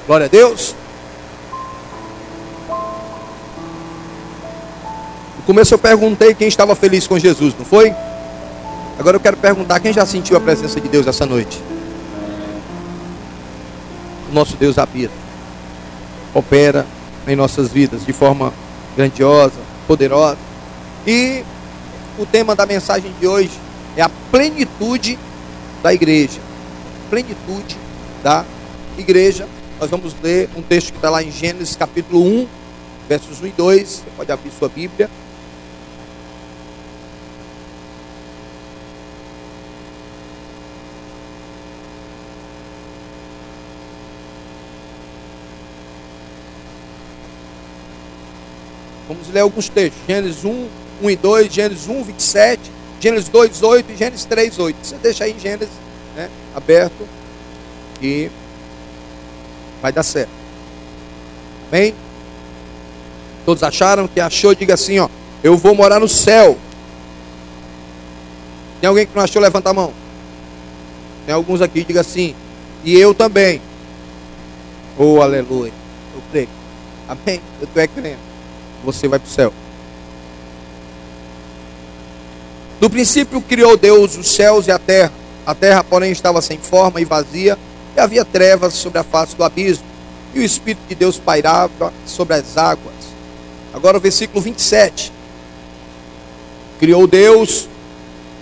Glória a Deus. No começo eu perguntei quem estava feliz com Jesus, não foi? Agora eu quero perguntar quem já sentiu a presença de Deus essa noite. O nosso Deus habita, opera em nossas vidas de forma grandiosa, poderosa. E o tema da mensagem de hoje é a plenitude da igreja. Plenitude da igreja. Nós vamos ler um texto que está lá em Gênesis capítulo 1, versos 1 e 2. Você pode abrir sua Bíblia. Vamos ler alguns textos. Gênesis 1, 1 e 2, Gênesis 1, 27, Gênesis 2, 8 e Gênesis 3, 8. Você deixa aí em Gênesis, né, aberto e vai dar certo. Amém? Todos acharam? Que achou, diga assim, ó: eu vou morar no céu. Tem alguém que não achou? Levanta a mão. Tem alguns aqui, diga assim: e eu também. Oh, aleluia. Eu creio. Amém? Eu estou crendo. Você vai para o céu. No princípio criou Deus os céus e a terra. A terra, porém, estava sem forma e vazia, e havia trevas sobre a face do abismo, e o Espírito de Deus pairava sobre as águas. Agora o versículo 27. Criou Deus,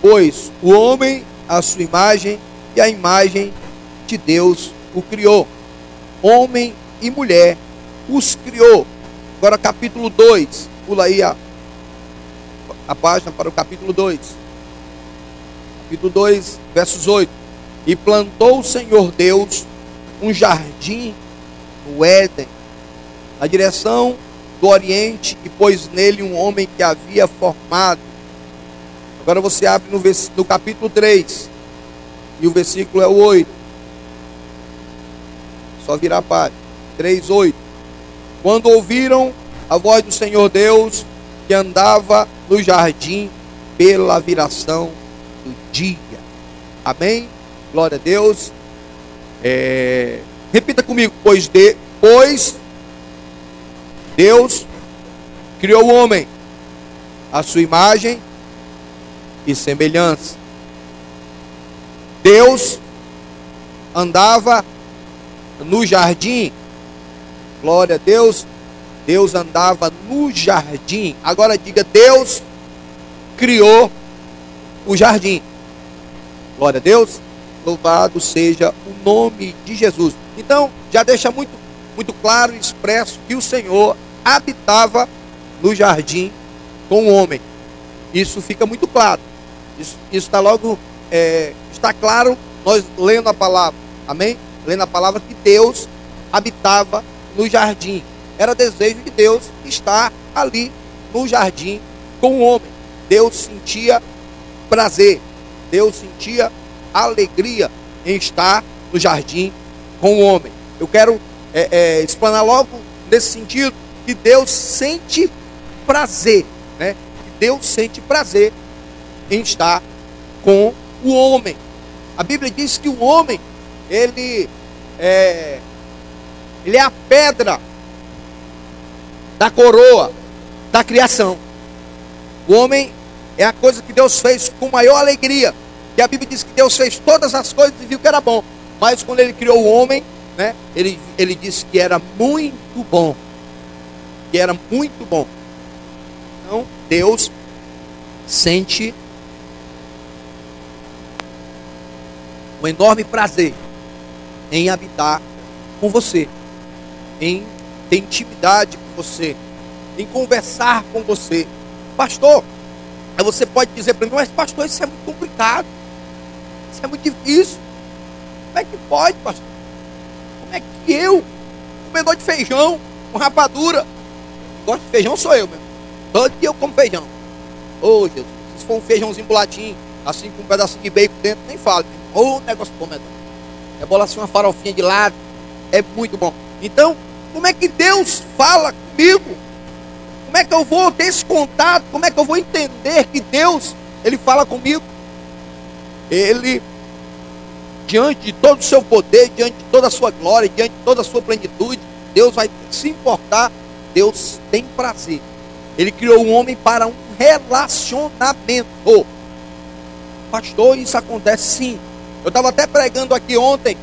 pois, o homem à sua imagem, e a imagem de Deus o criou. Homem e mulher os criou. Agora capítulo 2, pula aí a página para o capítulo 2. Capítulo 2, versos 8. E plantou o Senhor Deus um jardim no Éden, na direção do Oriente, e pôs nele um homem que havia formado. Agora você abre no capítulo 3, e o versículo é o 8. Só virar a página. 3, 8. Quando ouviram a voz do Senhor Deus, que andava no jardim pela viração do dia. Amém? Glória a Deus. Repita comigo: pois Deus criou o homem à sua imagem e semelhança. Deus andava no jardim. Glória a Deus. Deus andava no jardim. Agora diga: Deus criou o jardim. Glória a Deus. Louvado seja o nome de Jesus. Então, já deixa muito, muito claro e expresso que o Senhor habitava no jardim com o homem. Isso fica muito claro. Isso está logo, está claro, nós lendo a palavra. Amém? Lendo a palavra, que Deus habitava no jardim. Era desejo de Deus estar ali no jardim com o homem. Deus sentia prazer. Deus sentia alegria em estar no jardim com o homem. Eu quero explanar logo nesse sentido, que Deus sente prazer, né? Deus sente prazer em estar com o homem. A Bíblia diz que o homem, ele é a pedra da coroa da criação. O homem é a coisa que Deus fez com maior alegria. E a Bíblia diz que Deus fez todas as coisas e viu que era bom. Mas quando ele criou o homem, né, ele disse que era muito bom. Que era muito bom. Então, Deus sente um enorme prazer em habitar com você, em ter intimidade com você, em conversar com você. Pastor, aí você pode dizer para mim: mas pastor, isso é muito complicado, isso é muito difícil. Como é que pode, pastor? Como é que eu, comedor de feijão com rapadura, gosto de feijão, sou eu mesmo, todo dia eu como feijão. Oh Jesus, se for um feijãozinho bolatinho, assim com um pedacinho de bacon dentro, nem falo. Oh, negócio bom, medão. É bola assim, uma farofinha de lado, é muito bom. Então, como é que Deus fala comigo? Como é que eu vou ter esse contato? Como é que eu vou entender que Deus, Ele fala comigo? Ele diante de todo o seu poder, diante de toda a sua glória, diante de toda a sua plenitude, Deus vai se importar. Deus tem prazer. Ele criou o homem para um relacionamento. Pastor, isso acontece sim. Eu estava até pregando aqui ontem,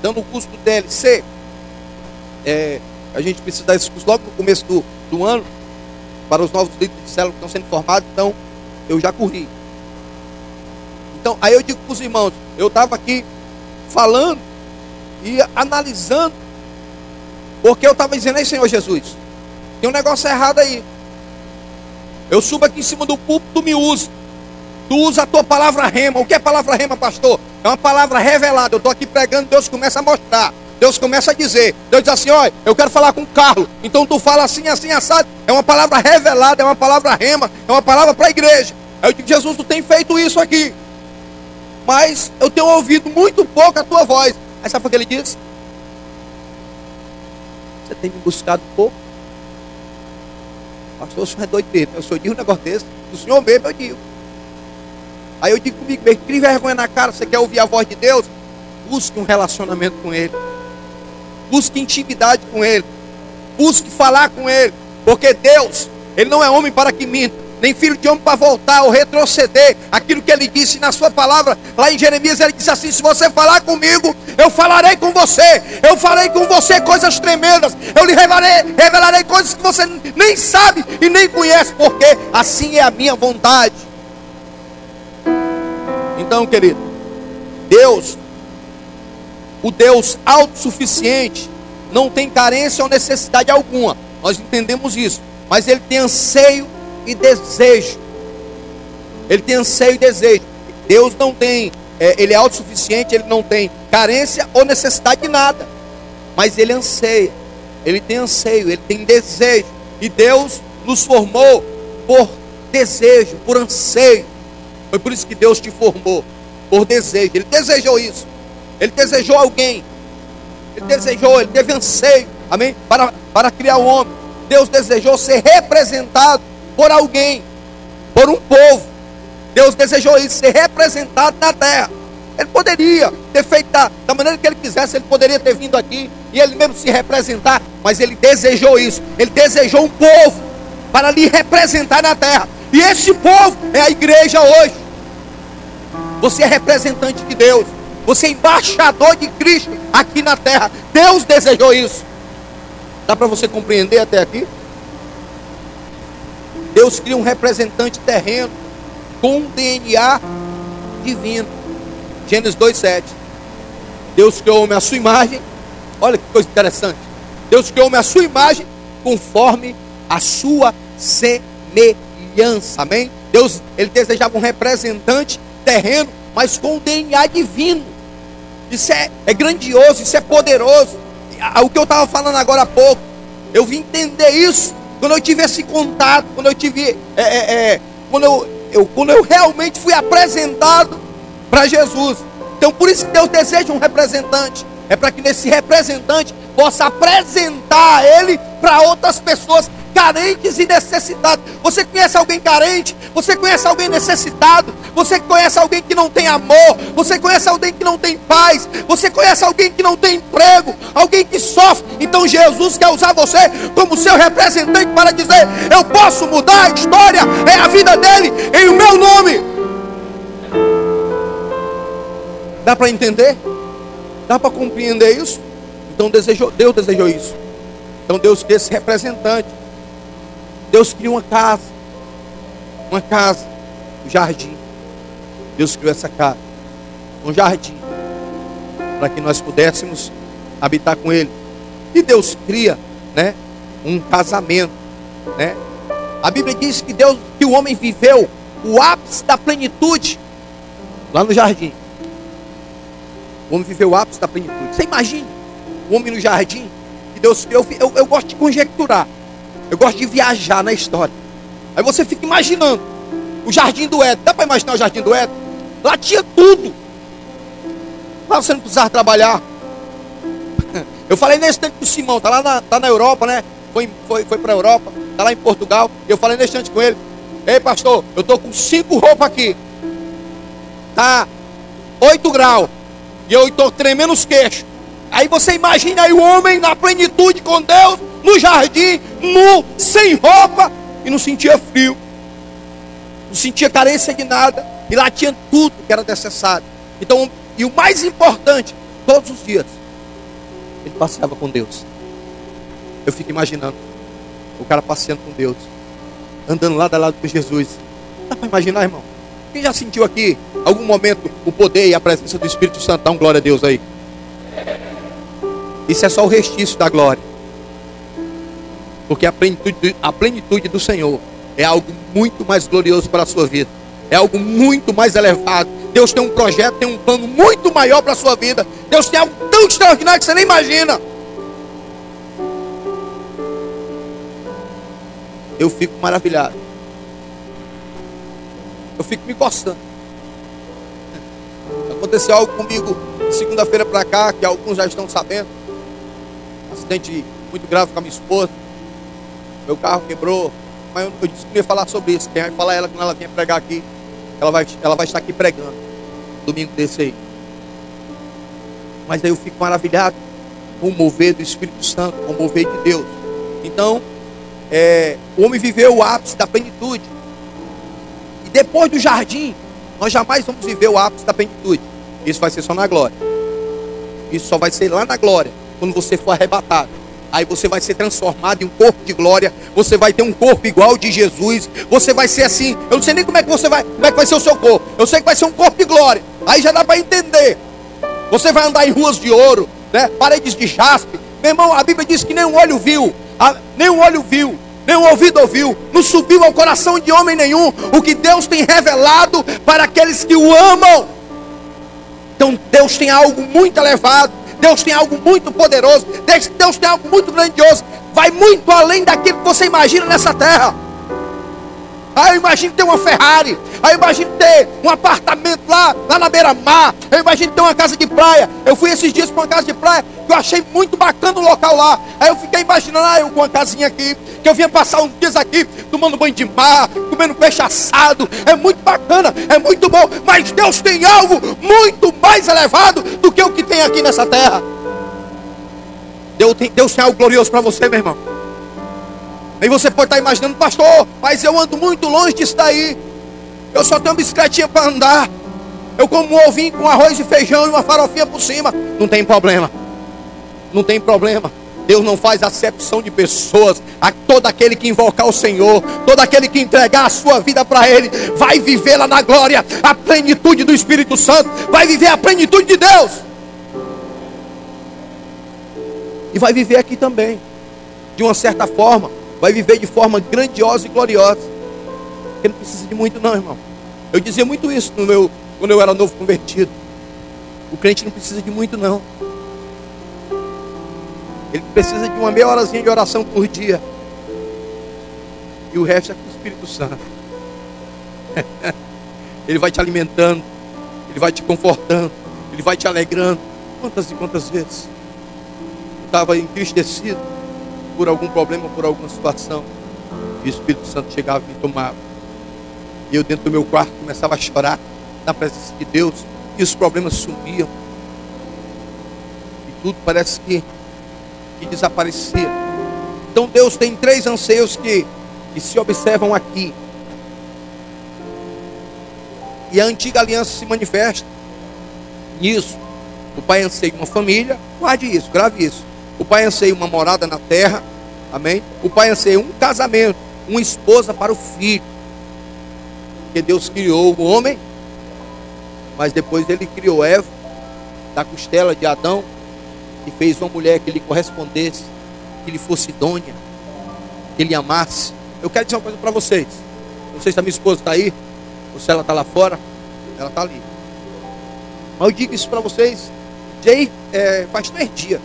dando o curso do DLC. A gente precisa dar esse curso logo no começo do ano, para os novos líderes de célula que estão sendo formados. Então, eu já corri. Então, aí eu digo para os irmãos, eu estava aqui falando e analisando, porque eu estava dizendo, aí Senhor Jesus, tem um negócio errado aí. Eu subo aqui em cima do púlpito, tu me usa. Tu usa a tua palavra rema. O que é palavra rema, pastor? É uma palavra revelada. Eu estou aqui pregando, Deus começa a mostrar. Deus começa a dizer. Deus diz assim, olha, eu quero falar com o Carlos. Então tu fala assim, assim, assado. É uma palavra revelada, é uma palavra rema, é uma palavra para a igreja. Aí eu digo, Jesus, tu tem feito isso aqui. Mas eu tenho ouvido muito pouco a tua voz. Aí sabe o que ele diz? Você tem me buscado pouco. Pastor, o senhor é doido mesmo. Eu sou de um negócio desse. O senhor mesmo, eu digo. Aí eu digo comigo mesmo, crie vergonha na cara. Você quer ouvir a voz de Deus? Busque um relacionamento com Ele. Busque intimidade com Ele. Busque falar com Ele. Porque Deus, Ele não é homem para que minta, nem filho de homem para voltar ou retroceder aquilo que Ele disse na sua palavra. Lá em Jeremias Ele disse assim, se você falar comigo, eu falarei com você. Eu farei com você coisas tremendas. Eu lhe revelarei coisas que você nem sabe e nem conhece, porque assim é a minha vontade. Então, querido, Deus, o Deus autossuficiente, não tem carência ou necessidade alguma. Nós entendemos isso. Mas Ele tem anseio e desejo. Ele tem anseio e desejo. Deus não tem, Ele é autossuficiente, Ele não tem carência ou necessidade de nada. Mas Ele anseia. Ele tem anseio, Ele tem desejo. E Deus nos formou por desejo, por anseio. Foi por isso que Deus te formou, por desejo. Ele desejou isso. Ele desejou alguém. Ele desejou, ele teve anseio, amém? Para criar o homem. Deus desejou ser representado por alguém, por um povo. Deus desejou isso, ser representado na terra. Ele poderia ter feito da maneira que ele quisesse. Ele poderia ter vindo aqui e ele mesmo se representar. Mas ele desejou isso. Ele desejou um povo para lhe representar na terra. E esse povo é a igreja hoje. Você é representante de Deus. Você é embaixador de Cristo aqui na terra. Deus desejou isso. Dá para você compreender até aqui? Deus cria um representante terreno com um DNA divino. Gênesis 2:7. Deus criou o homem à sua imagem. Olha que coisa interessante. Deus criou o homem à sua imagem conforme a sua semelhança. Amém? Deus, ele desejava um representante terreno, mas com o DNA divino. Isso é grandioso, isso é poderoso. O que eu estava falando agora há pouco, eu vim entender isso quando eu tive esse contato, quando eu tive, quando eu realmente fui apresentado para Jesus. Então por isso que Deus deseja um representante. É para que nesse representante possa apresentar Ele para outras pessoas carentes e necessitadas. Você conhece alguém carente? Você conhece alguém necessitado? Você conhece alguém que não tem amor? Você conhece alguém que não tem paz? Você conhece alguém que não tem emprego? Alguém que sofre? Então Jesus quer usar você como seu representante para dizer: eu posso mudar a história, é a vida dele, em o meu nome. Dá para entender? Dá para compreender isso? Então Deus desejou isso. Então Deus quer esse representante. Deus criou uma casa, um jardim. Deus criou essa casa, um jardim, para que nós pudéssemos habitar com Ele. E Deus cria, né, um casamento, né? A Bíblia diz que o homem viveu o ápice da plenitude lá no jardim. O homem viveu o ápice da plenitude. Você imagina o homem no jardim que Deus criou? Eu gosto de conjecturar. Eu gosto de viajar na história. Aí você fica imaginando o jardim do Éden. Dá para imaginar o jardim do Éden? Lá tinha tudo. Lá você não precisava trabalhar. Eu falei nesse tempo com o Simão. Tá na Europa, né? Foi para a Europa. Está lá em Portugal. Eu falei nesse instante com ele: ei pastor, eu estou com 5 roupas aqui. Tá 8 graus. E eu estou tremendo os queixos. Aí você imagina aí o homem na plenitude com Deus, no jardim, nu, sem roupa, e não sentia frio, não sentia carência de nada, e lá tinha tudo que era necessário. Então, e o mais importante, todos os dias, ele passeava com Deus. Eu fico imaginando o cara passeando com Deus, andando lado a lado com Jesus. Dá para imaginar, irmão? Quem já sentiu aqui, algum momento, o poder e a presença do Espírito Santo? Dá um glória a Deus aí. Isso é só o restício da glória. Porque a plenitude do Senhor é algo muito mais glorioso para a sua vida. É algo muito mais elevado. Deus tem um projeto, tem um plano muito maior para a sua vida. Deus tem algo tão extraordinário que você nem imagina. Eu fico maravilhado. Eu fico me coçando. Aconteceu algo comigo de segunda-feira para cá, que alguns já estão sabendo. Um acidente muito grave com a minha esposa. Meu carro quebrou. Mas eu disse que não ia falar sobre isso. Quem vai falar é ela quando ela vier pregar aqui. Ela vai estar aqui pregando. Domingo desse aí. Mas aí eu fico maravilhado com o mover do Espírito Santo, com o mover de Deus. Então, o homem viveu o ápice da plenitude. E depois do jardim, nós jamais vamos viver o ápice da plenitude. Isso vai ser só na glória. Isso só vai ser lá na glória, quando você for arrebatado. Aí você vai ser transformado em um corpo de glória. Você vai ter um corpo igual de Jesus. Você vai ser assim. Eu não sei nem como é que vai ser o seu corpo. Eu sei que vai ser um corpo de glória. Aí já dá para entender. Você vai andar em ruas de ouro, né? Paredes de jaspe. Meu irmão, a Bíblia diz que nem um olho viu, nem um ouvido ouviu, não subiu ao coração de homem nenhum o que Deus tem revelado para aqueles que o amam. Então Deus tem algo muito elevado. Deus tem algo muito poderoso. Deus tem algo muito grandioso. Vai muito além daquilo que você imagina nessa terra. Aí eu imagino ter uma Ferrari. Aí eu imagino ter um apartamento lá na beira-mar. Eu imagino ter uma casa de praia. Eu fui esses dias para uma casa de praia que eu achei muito bacana o local lá. Aí eu fiquei imaginando, eu com uma casinha aqui, que eu vinha passar uns dias aqui tomando banho de mar, comendo peixe assado. É muito bacana, é muito bom. Mas Deus tem algo muito mais elevado do que o que tem aqui nessa terra. Deus tem algo glorioso para você, meu irmão. Aí você pode estar imaginando, pastor, mas eu ando muito longe disso daí. Eu só tenho uma bicicletinha para andar. Eu como um ovinho com arroz e feijão e uma farofinha por cima. Não tem problema. Não tem problema. Deus não faz acepção de pessoas. A todo aquele que invocar o Senhor, todo aquele que entregar a sua vida para Ele, vai viver lá na glória a plenitude do Espírito Santo. Vai viver a plenitude de Deus. E vai viver aqui também. De uma certa forma. Vai viver de forma grandiosa e gloriosa. Porque não precisa de muito não, irmão. Eu dizia muito isso quando eu era novo convertido. O crente não precisa de muito não. Ele precisa de uma meia horazinha de oração por dia. E o resto é com o Espírito Santo. Ele vai te alimentando. Ele vai te confortando. Ele vai te alegrando. Quantas e quantas vezes eu estava entristecido por algum problema, por alguma situação, e o Espírito Santo chegava e me tomava. E eu dentro do meu quarto começava a chorar na presença de Deus. E os problemas sumiam. E tudo parece que desaparecia. Então Deus tem 3 anseios que se observam aqui. E a antiga aliança se manifesta nisso. O pai anseia uma família. Guarde isso, grave isso. O pai anseia uma morada na terra. Amém? O pai anseia um casamento, uma esposa para o filho. Porque Deus criou o homem, mas depois Ele criou Eva, da costela de Adão, e fez uma mulher que lhe correspondesse, que lhe fosse idônea, que ele amasse. Eu quero dizer uma coisa para vocês. Não sei se a minha esposa está aí, ou se ela está lá fora. Ela está ali. Mas eu digo isso para vocês. Faz 3 dias.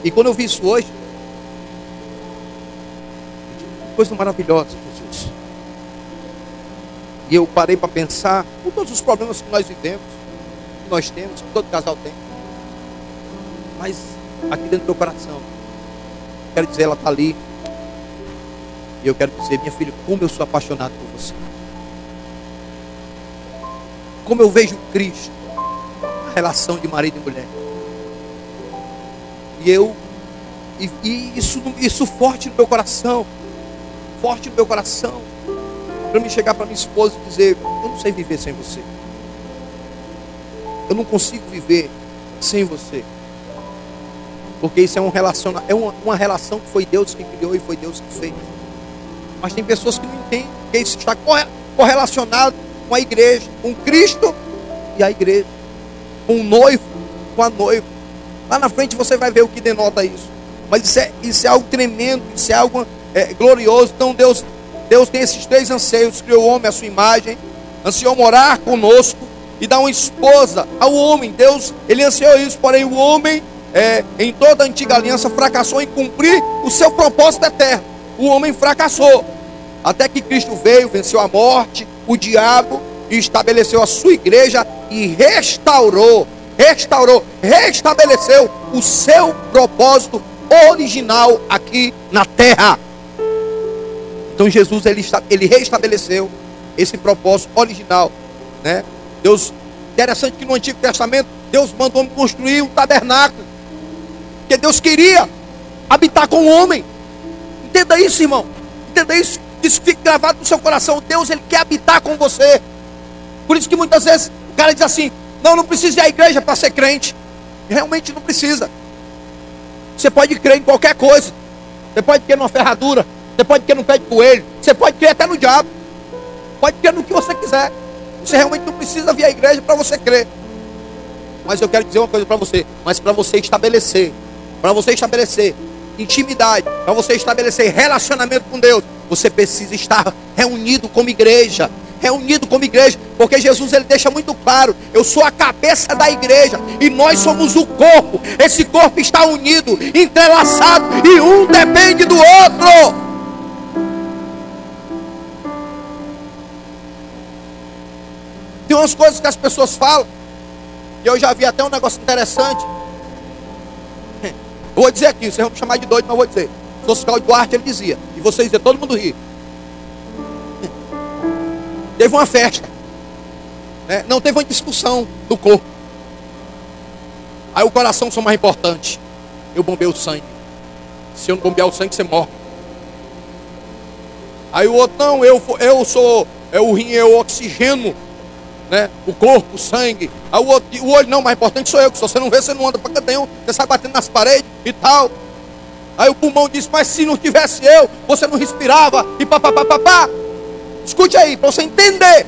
E quando eu vi isso hoje, que coisa maravilhosa, Jesus. E eu parei para pensar com todos os problemas que nós vivemos, que nós temos, que todo casal tem. Mas aqui dentro do meu coração, quero dizer, ela está ali. E eu quero dizer, minha filha, como eu sou apaixonado por você. como eu vejo Cristo, a relação de marido e mulher. E isso forte no meu coração, para me chegar para minha esposa e dizer: eu não sei viver sem você, eu não consigo viver sem você, porque isso é uma relação que foi Deus que criou e foi Deus que fez. Mas tem pessoas que não entendem que isso está correlacionado com a igreja, com Cristo e a igreja, com o noivo, com a noiva. Lá na frente você vai ver o que denota isso. Mas isso é algo tremendo, isso é algo glorioso. Então Deus tem esses três anseios: criou o homem à sua imagem, ansiou morar conosco e dar uma esposa ao homem. Deus, ele ansiou isso, porém o homem, em toda a antiga aliança, fracassou em cumprir o seu propósito eterno. O homem fracassou, até que Cristo veio, venceu a morte, o diabo, e estabeleceu a sua igreja e restabeleceu o seu propósito original aqui na terra. Então Jesus, ele restabeleceu esse propósito original, né? Deus, interessante que no Antigo Testamento Deus mandou construir um tabernáculo, porque Deus queria habitar com o homem. Entenda isso, irmão, entenda isso, isso fica gravado no seu coração. Deus, ele quer habitar com você. Por isso que muitas vezes o cara diz assim: não precisa ir à igreja para ser crente. Realmente não precisa. Você pode crer em qualquer coisa. Você pode crer numa ferradura, você pode crer no pé de coelho, você pode crer até no diabo, pode crer no que você quiser. Você realmente não precisa vir à igreja para você crer. Mas eu quero dizer uma coisa para você: mas para você estabelecer intimidade, para você estabelecer relacionamento com Deus, você precisa estar reunido como igreja, porque Jesus, ele deixa muito claro: eu sou a cabeça da igreja e nós somos o corpo. Esse corpo está unido, entrelaçado, e um depende do outro. Tem umas coisas que as pessoas falam, e eu já vi até um negócio interessante. Eu vou dizer aqui, vocês vão me chamar de doido, mas eu vou dizer. O Oscar Duarte, ele dizia, e vocês diziam, todo mundo ri. Teve uma festa, né? Não teve uma discussão do corpo. Aí o coração são mais importante. Eu bombei o sangue. Se eu não bombear o sangue, você morre. Aí o outro: não, eu sou o rim, eu oxigeno, né? O corpo, o sangue. Aí o olho: não, mais importante sou eu, que se você não vê, você não anda para canto nenhum, você sai batendo nas paredes e tal. Aí o pulmão disse: mas se não tivesse eu, você não respirava, e papapá. Escute aí, para você entender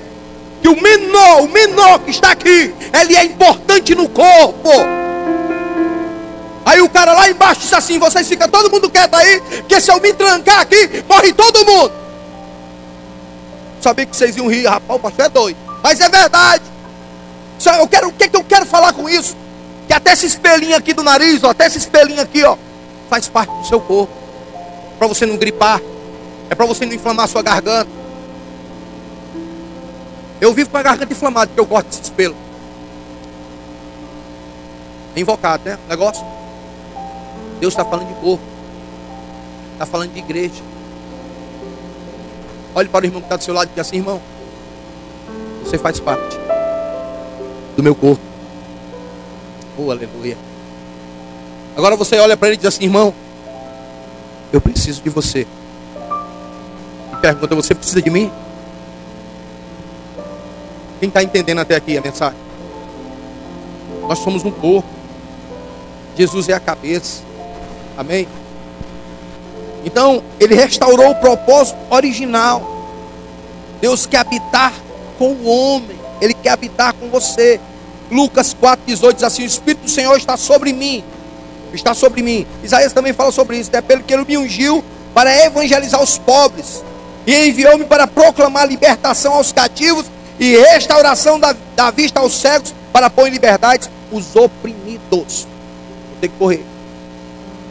que o menor que está aqui, ele é importante no corpo. Aí o cara lá embaixo disse assim: vocês ficam todo mundo quieto aí, porque se eu me trancar aqui, morre todo mundo. Sabia que vocês iam rir, rapaz, o pastor é doido, mas é verdade. O que eu quero falar com isso? Que até esse espelhinho aqui do nariz, ó, até esse espelhinho aqui, ó, faz parte do seu corpo, para você não gripar, é para você não inflamar a sua garganta. Eu vivo com a garganta inflamada, porque eu gosto desse espelho. É invocado, né? Negócio. Deus está falando de corpo, está falando de igreja. Olhe para o irmão que está do seu lado e diz assim: irmão, você faz parte do meu corpo. Oh, aleluia. Agora você olha para ele e diz assim: irmão, eu preciso de você. E pergunta: você precisa de mim? Quem está entendendo até aqui a mensagem? Nós somos um corpo. Jesus é a cabeça. Amém? Então, ele restaurou o propósito original. Deus quer habitar com o homem. Ele quer habitar com você. Lucas 4,18 diz assim: o Espírito do Senhor está sobre mim. Está sobre mim. Isaías também fala sobre isso. É pelo que ele me ungiu para evangelizar os pobres, e enviou-me para proclamar libertação aos cativos e restauração da vista aos cegos, para pôr em liberdade os oprimidos. Tem que correr.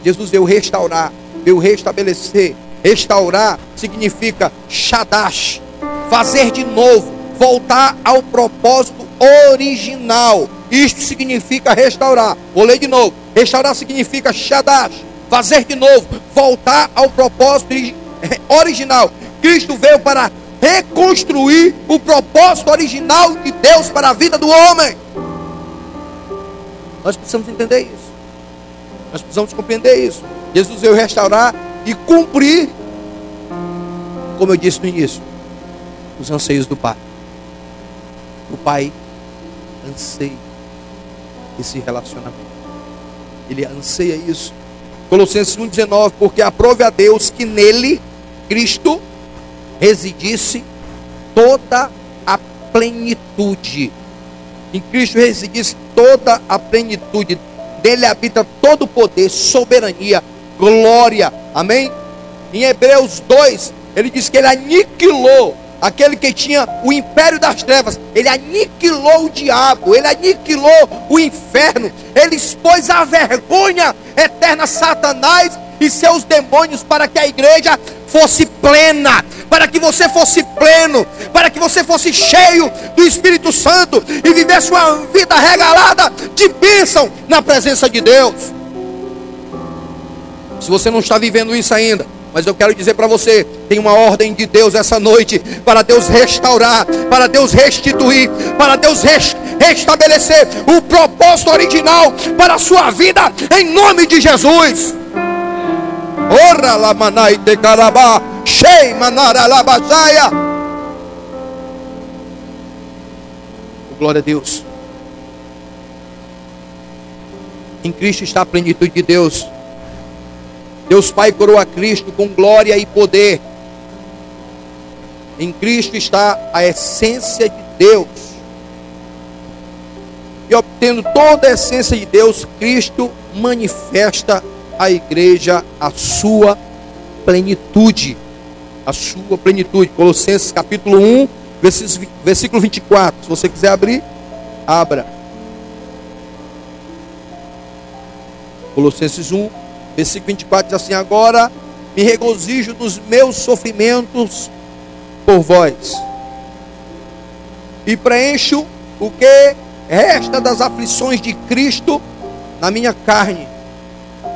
Jesus veio restaurar, veio restabelecer. Restaurar significa shadash, fazer de novo, voltar ao propósito original. Isto significa restaurar. Vou ler de novo. Restaurar significa shadash, fazer de novo, voltar ao propósito original. Cristo veio para reconstruir o propósito original de Deus para a vida do homem. Nós precisamos entender isso. Nós precisamos compreender isso. Jesus veio restaurar e cumprir, como eu disse no início, os anseios do Pai. O Pai anseia esse relacionamento. Ele anseia isso. Colossenses 1,19, porque aprove a Deus que nele, Cristo, residisse toda a plenitude. Em Cristo residisse toda a plenitude. Dele habita todo o poder, soberania, glória. Amém? Em Hebreus 2, ele diz que ele aniquilou aquele que tinha o império das trevas. Ele aniquilou o diabo, ele aniquilou o inferno, ele expôs a vergonha eterna a Satanás e seus demônios, para que a igreja fosse plena, para que você fosse pleno, para que você fosse cheio do Espírito Santo e vivesse uma vida regalada de bênção na presença de Deus. Se você não está vivendo isso ainda, mas eu quero dizer para você, tem uma ordem de Deus essa noite, para Deus restaurar, para Deus restituir, para Deus restabelecer o propósito original para a sua vida, em nome de Jesus. Ora la manai te carabá, shei manara la bajaia. Glória a Deus. Em Cristo está a plenitude de Deus. Deus Pai coroa Cristo com glória e poder. Em Cristo está a essência de Deus. E obtendo toda a essência de Deus, Cristo manifesta à igreja a sua plenitude. A sua plenitude. Colossenses capítulo 1, versículo 24. Se você quiser abrir, abra. Colossenses 1, versículo 24 diz assim: agora me regozijo dos meus sofrimentos por vós, e preencho o que resta das aflições de Cristo na minha carne,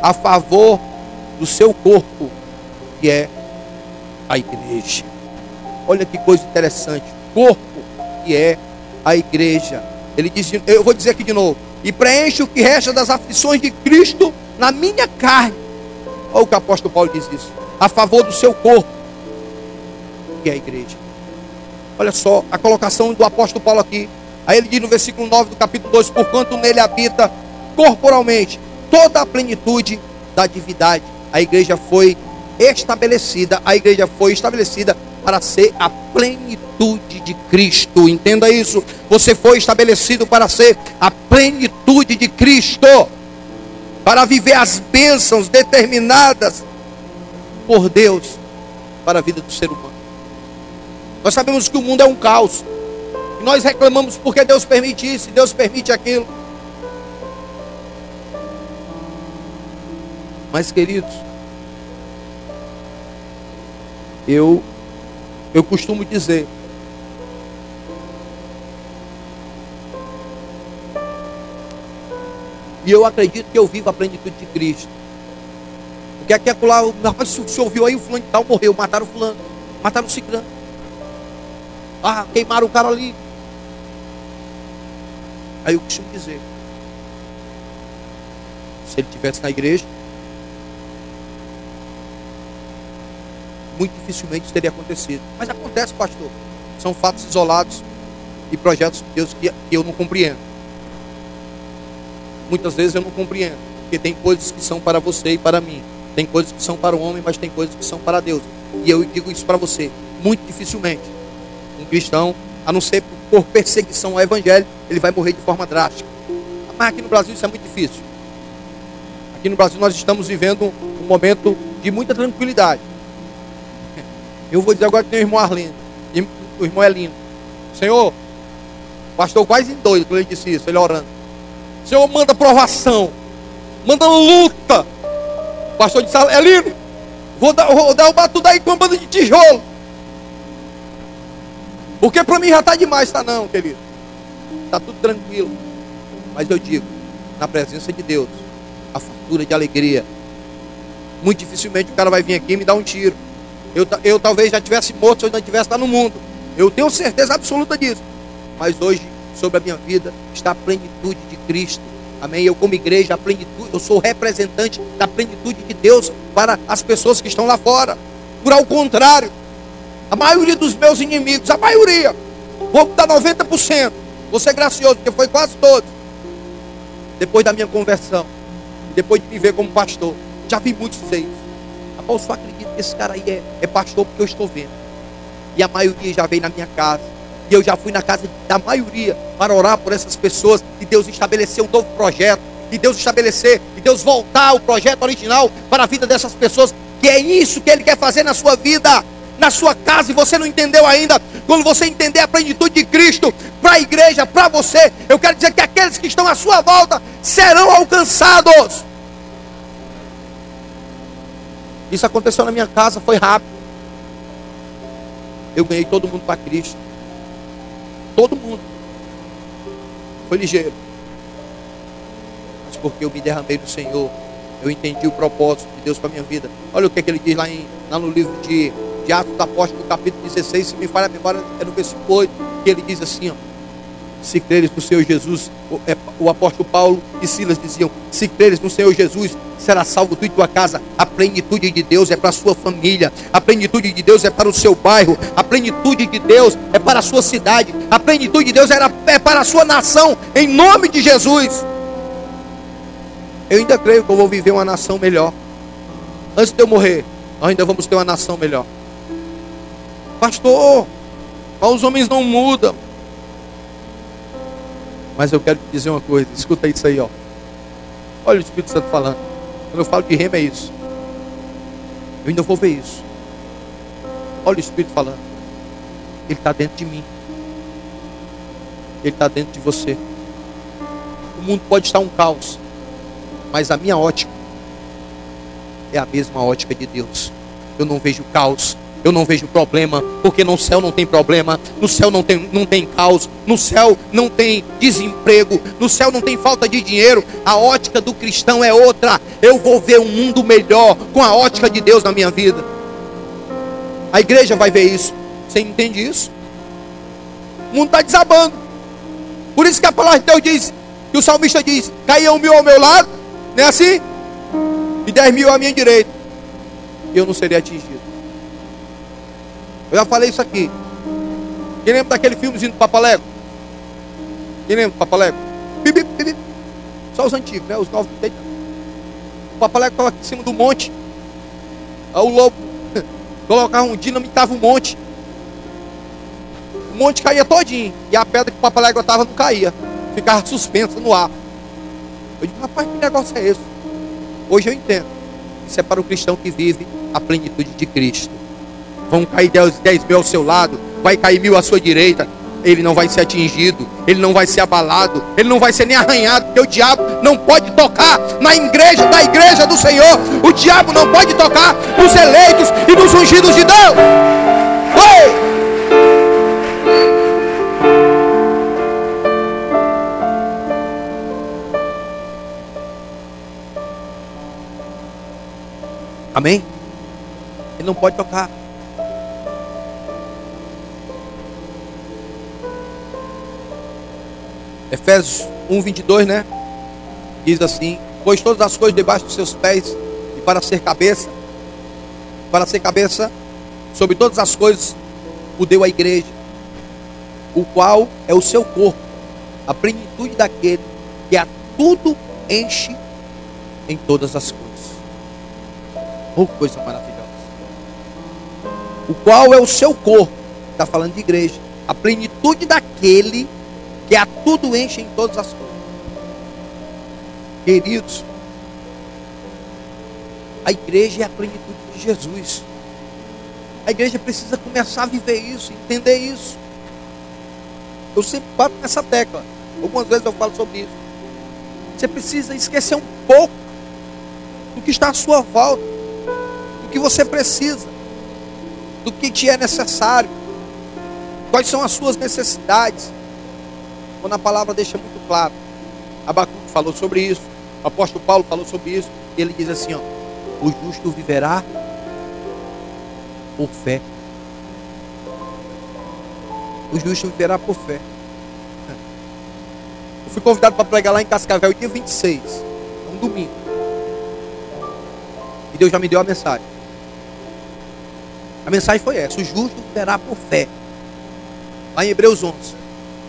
a favor do seu corpo, que é a igreja. Olha que coisa interessante. Corpo, que é a igreja. Ele diz, eu vou dizer aqui de novo: e preencho o que resta das aflições de Cristo na minha carne. Olha o que o apóstolo Paulo diz isso: a favor do seu corpo, que é a igreja. Olha só a colocação do apóstolo Paulo aqui. Aí ele diz no versículo 9 do capítulo 2: porquanto nele habita corporalmente toda a plenitude da divindade. A igreja foi estabelecida, para ser a plenitude de Cristo. Entenda isso. Você foi estabelecido para ser a plenitude de Cristo, para viver as bênçãos determinadas por Deus para a vida do ser humano. Nós sabemos que o mundo é um caos, e nós reclamamos porque Deus permite isso e Deus permite aquilo. Mas, queridos, eu costumo dizer, e eu acredito que eu vivo a plenitude de Cristo. Porque aqui acolá, rapaz, o senhor viu aí, o fulano de tal morreu, mataram o fulano, mataram o ciclano, queimaram o cara ali. Aí eu costumo dizer, se ele estivesse na igreja, muito dificilmente isso teria acontecido. Mas acontece, pastor. São fatos isolados e projetos de Deus que eu não compreendo. Muitas vezes eu não compreendo, porque tem coisas que são para você e para mim, tem coisas que são para o homem, mas tem coisas que são para Deus. E eu digo isso para você: muito dificilmente um cristão, a não ser por perseguição ao evangelho, ele vai morrer de forma drástica. Mas aqui no Brasil isso é muito difícil. Aqui no Brasil nós estamos vivendo um momento de muita tranquilidade. Eu vou dizer agora que tem o irmão Arlindo, o irmão é lindo. Senhor, o pastor quase doido quando ele disse isso, ele orando. Senhor, manda provação, manda luta. O pastor disse: é lindo, vou derrubar tudo aí com uma banda de tijolo, porque para mim já está demais. Está não, querido, está tudo tranquilo. Mas eu digo, na presença de Deus, a fartura de alegria. Muito dificilmente o cara vai vir aqui e me dar um tiro. Eu talvez já tivesse morto se eu não estivesse lá no mundo. Eu tenho certeza absoluta disso. Mas hoje, sobre a minha vida, está a plenitude de Cristo. Amém? Eu como igreja, a plenitude, eu sou representante da plenitude de Deus para as pessoas que estão lá fora. Por ao contrário, a maioria dos meus inimigos, a maioria, vou dar 90%, vou ser gracioso, porque foi quase todos. Depois da minha conversão, depois de me ver como pastor, já vi muitos dizer isso. Eu só acredito que esse cara aí é pastor porque eu estou vendo. E a maioria já veio na minha casa. E eu já fui na casa da maioria para orar por essas pessoas. E Deus estabelecer um novo projeto. E Deus estabelecer, e Deus voltar ao projeto original para a vida dessas pessoas. Que é isso que Ele quer fazer na sua vida, na sua casa. E você não entendeu ainda. Quando você entender a plenitude de Cristo para a igreja, para você, eu quero dizer que aqueles que estão à sua volta serão alcançados. Isso aconteceu na minha casa, foi rápido. Eu ganhei todo mundo para Cristo. Todo mundo. Foi ligeiro. Mas porque eu me derramei no Senhor, eu entendi o propósito de Deus para a minha vida. Olha o que ele diz lá no livro de Atos dos Apóstolos, no capítulo 16, se me falha a memória, é no versículo 8, que ele diz assim, ó: se creres no Senhor Jesus, o apóstolo Paulo e Silas diziam: se creres no Senhor Jesus, será salvo tu e tua casa. A plenitude de Deus é para a sua família, a plenitude de Deus é para o seu bairro, a plenitude de Deus é para a sua cidade, a plenitude de Deus é para a sua nação, em nome de Jesus. Eu ainda creio que eu vou viver uma nação melhor. Antes de eu morrer, nós ainda vamos ter uma nação melhor. Pastor, mas os homens não mudam. Mas eu quero te dizer uma coisa, escuta isso aí, ó. Olha o Espírito Santo falando. Quando eu falo de rema é isso. Eu ainda vou ver isso. Olha o Espírito falando. Ele está dentro de mim. Ele está dentro de você. O mundo pode estar um caos, mas a minha ótica é a mesma ótica de Deus. Eu não vejo caos, eu não vejo problema, porque no céu não tem problema, no céu não tem caos, no céu não tem desemprego, no céu não tem falta de dinheiro. A ótica do cristão é outra. Eu vou ver um mundo melhor com a ótica de Deus na minha vida. A igreja vai ver isso. Você entende isso? O mundo está desabando. Por isso que a palavra de Deus diz, que o salmista diz: caíam 1000 ao meu lado, não é assim? E 10.000 à minha direita, e eu não seria atingido. Eu já falei isso aqui. Quem lembra daquele filmezinho do Papalego? Quem lembra do Papalego? Bibi, bibi. Só os antigos, né? Os novos não tem. O Papalego estava aqui em cima do monte. Aí o lobo colocava um dinamitava um monte. O monte caía todinho. E a pedra que o Papalego estava não caía. Ficava suspensa no ar. Eu digo: rapaz, que negócio é esse? Hoje eu entendo. Isso é para o cristão que vive a plenitude de Cristo. Vão cair 10.000 ao seu lado, vai cair 1.000 à sua direita. Ele não vai ser atingido, ele não vai ser abalado, ele não vai ser nem arranhado, porque o diabo não pode tocar na igreja do Senhor. O diabo não pode tocar nos eleitos e nos ungidos de Deus. Oi! Amém? Ele não pode tocar. Efésios 1:22, né? Diz assim: pois todas as coisas debaixo dos seus pés, e para ser cabeça sobre todas as coisas, o deu à igreja, o qual é o seu corpo, a plenitude daquele que a tudo enche em todas as coisas. Oh, coisa maravilhosa. O qual é o seu corpo, está falando de igreja, a plenitude daquele que a tudo enche em todas as coisas. Queridos, a igreja é a plenitude de Jesus. A igreja precisa começar a viver isso, entender isso. Eu sempre bato nessa tecla. Algumas vezes eu falo sobre isso. Você precisa esquecer um pouco do que está à sua volta, do que você precisa, do que te é necessário, quais são as suas necessidades. Quando a palavra deixa muito claro, Abacuque falou sobre isso, o apóstolo Paulo falou sobre isso, e ele diz assim, ó: o justo viverá por fé. O justo viverá por fé. Eu fui convidado para pregar lá em Cascavel, dia 26, um domingo. E Deus já me deu a mensagem. A mensagem foi essa: o justo viverá por fé. Lá em Hebreus 11.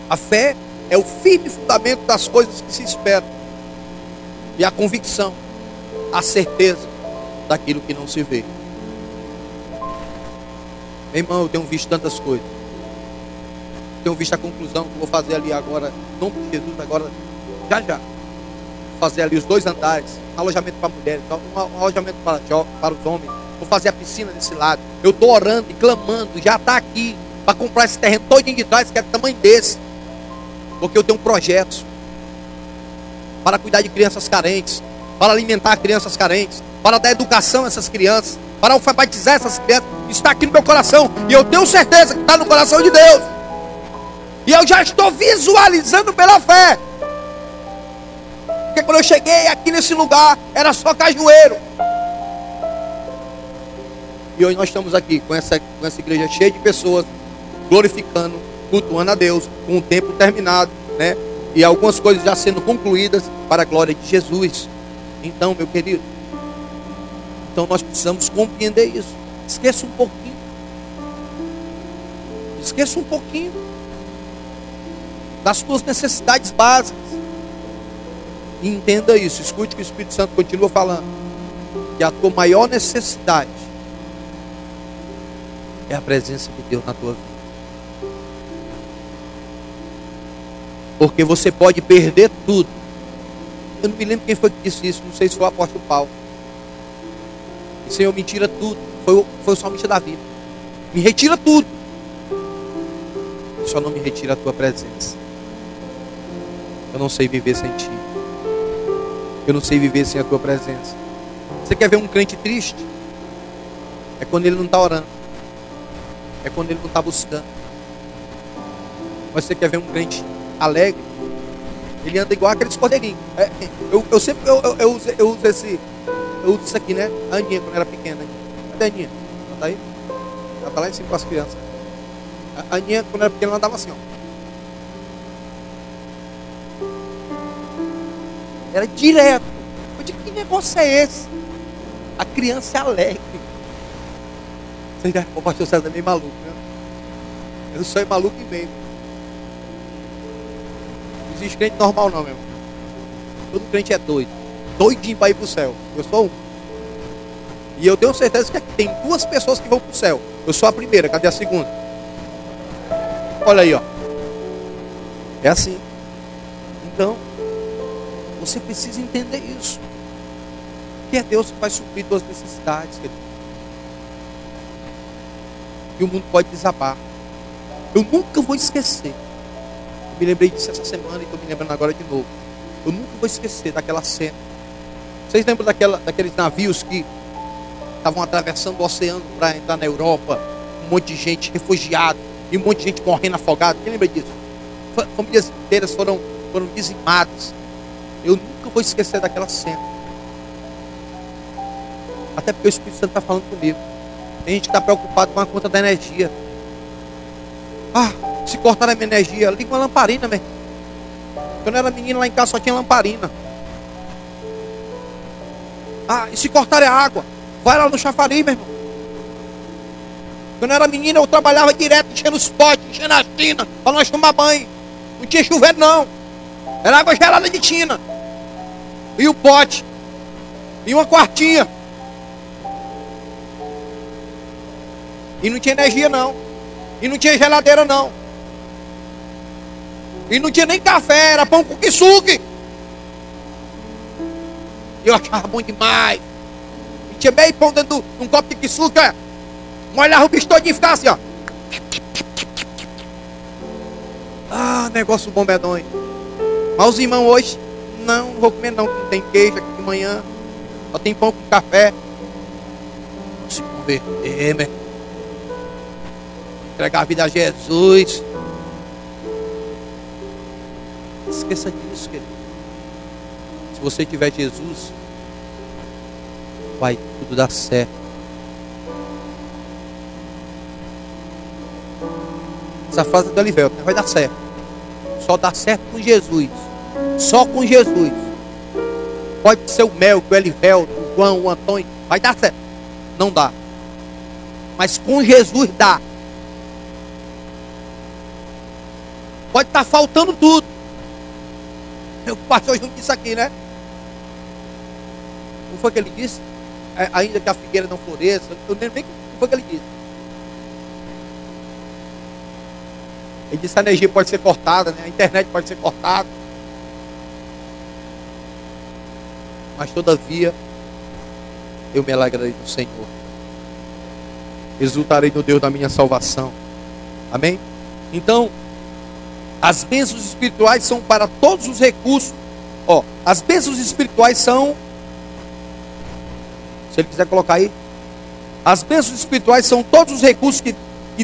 A fé é o firme fundamento das coisas que se esperam. E a convicção, a certeza daquilo que não se vê. Meu irmão, eu tenho visto tantas coisas. Tenho visto a conclusão que eu vou fazer ali agora, em nome de Jesus, agora, já. Vou fazer ali os 2 andares, um alojamento para mulheres, um alojamento para os homens. Vou fazer a piscina desse lado. Eu estou orando e clamando, já está aqui, para comprar esse terreno todinho de trás, que é do tamanho desse. Porque eu tenho um projeto para cuidar de crianças carentes, para alimentar crianças carentes, para dar educação a essas crianças, para alfabetizar essas crianças. Está aqui no meu coração, e eu tenho certeza que está no coração de Deus. E eu já estou visualizando pela fé. Porque quando eu cheguei aqui nesse lugar, era só cajueiro. E hoje nós estamos aqui com essa igreja cheia de pessoas, glorificando, cultuando a Deus, com o tempo terminado, né? E algumas coisas já sendo concluídas para a glória de Jesus. Então, meu querido, então nós precisamos compreender isso. Esqueça um pouquinho. Esqueça um pouquinho das suas necessidades básicas. E entenda isso. Escute que o Espírito Santo continua falando. Que a tua maior necessidade é a presença de Deus na tua vida. Porque você pode perder tudo. Eu não me lembro quem foi que disse isso. Não sei se foi o apóstolo Paulo. O Senhor me tira tudo. Foi o salmista Davi. Me retira tudo. Só não me retira a tua presença. Eu não sei viver sem ti. Eu não sei viver sem a tua presença. Você quer ver um crente triste? É quando ele não está orando. É quando ele não está buscando. Mas você quer ver um crente alegre? Ele anda igual aqueles cordeirinhos. Eu sempre uso isso aqui, né? A Aninha, quando era pequena. Cadê a Aninha? Ela tá aí? Ela tá lá em cima com as crianças. A Aninha, quando era pequena, ela andava assim, ó. Era direto. Eu digo, que negócio é esse? A criança é alegre. O pastor César é meio maluco, né? Eu sou maluco e meio. Não existe crente normal não, meu irmão. Todo crente é doido. Doidinho para ir para o céu. Eu sou um. E eu tenho certeza que tem 2 pessoas que vão para o céu. Eu sou a primeira, cadê a segunda? Olha aí, ó. É assim. Então, você precisa entender isso. Que é Deus que vai suprir suas necessidades, querido. E o mundo pode desabar. Eu nunca vou esquecer. Eu me lembrei disso essa semana e estou me lembrando agora de novo. Eu nunca vou esquecer daquela cena. Vocês lembram daqueles navios que estavam atravessando o oceano para entrar na Europa? Um monte de gente refugiada e um monte de gente morrendo afogada. Quem lembra disso? Famílias inteiras foram dizimadas. Eu nunca vou esquecer daquela cena. Até porque o Espírito Santo está falando comigo. Tem gente que está preocupado com a conta da energia. Se cortar a minha energia, liga uma lamparina, meu. Quando eu era menino lá em casa só tinha lamparina. E se cortar a água, vai lá no chafariz, meu irmão. Quando eu era menino eu trabalhava direto, enchendo os potes, enchendo a tina, para nós tomar banho. Não tinha chuveiro não. Era água gelada de tina. E o pote. E uma quartinha. E não tinha energia não. E não tinha geladeira não. E não tinha nem café, era pão com quissuque. E eu achava bom demais. E tinha meio pão dentro de um copo de quissuque, molhava o bicho todinho e ficava assim, ó. Negócio bom medonho. Mas os irmãos hoje, não vou comer não tem queijo aqui de manhã. Só tem pão com café. Vamos se converter, meu. Entregar a vida a Jesus. Esqueça disso, querido. Se você tiver Jesus, vai tudo dar certo. Essa frase é do Elivelto, vai dar certo. Só dá certo com Jesus. Só com Jesus. Pode ser o Mel, o Elivelto, o João, o Antônio. Vai dar certo. Não dá. Mas com Jesus dá. Pode estar faltando tudo. O pastor Júnior disse aqui, né? Não foi o que ele disse? Ainda que a figueira não floresça. Eu nem lembro o que foi que ele disse. Ele disse que a energia pode ser cortada, né? A internet pode ser cortada. Mas todavia, eu me alegrarei no Senhor. Exultarei no Deus da minha salvação. Amém? Então, as bênçãos espirituais são para todos os recursos. As bênçãos espirituais são... Se ele quiser colocar aí. As bênçãos espirituais são todos os recursos que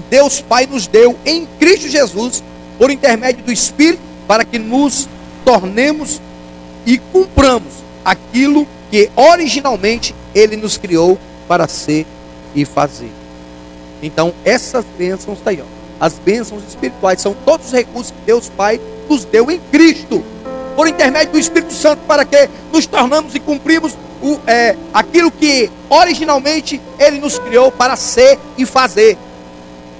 Deus Pai nos deu em Cristo Jesus, por intermédio do Espírito, para que nos tornemos e cumpramos aquilo que originalmente Ele nos criou para ser e fazer. Então, essas bênçãos está aí, as bênçãos espirituais são todos os recursos que Deus Pai nos deu em Cristo, por intermédio do Espírito Santo, para que nos tornamos e cumprimos aquilo que originalmente Ele nos criou para ser e fazer.